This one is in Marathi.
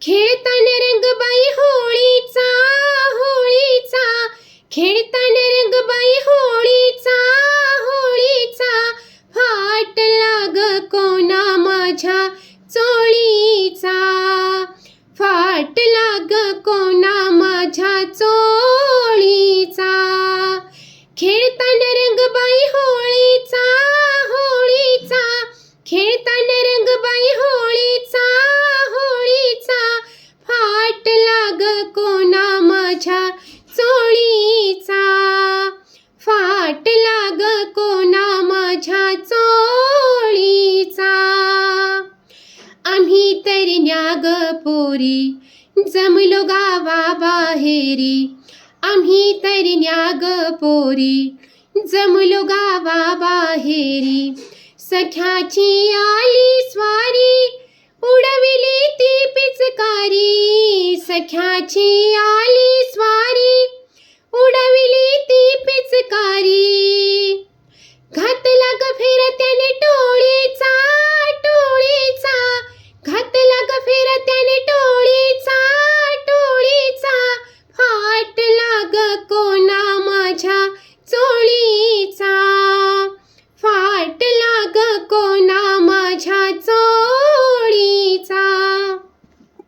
खेळताना रंगबाई होळीचा, होळीचा, खेळताना रंगबाई होळीचा, होळीचा, फाटला ग कोणा माझ्या चोळीचा, फाटला ग कोणा माझ्या चोळीचा. खेळताना रंगबाई होळीचा, होळीचा, खेळताना रंगबाई होळीचा, होळीचा, फाटला ग कोणा माझ्या चोळीचा, फाटला ग कोणा माझ्या चोळीचा. आम्ही तरण्या ग पोरी जमलो गावाबाहेरी, आम्ही तरण्या ग पोरी जमलो गावाबाहेरी. सख्याची आली स्वारी उडविली ती पिचकारी, सख्याची आली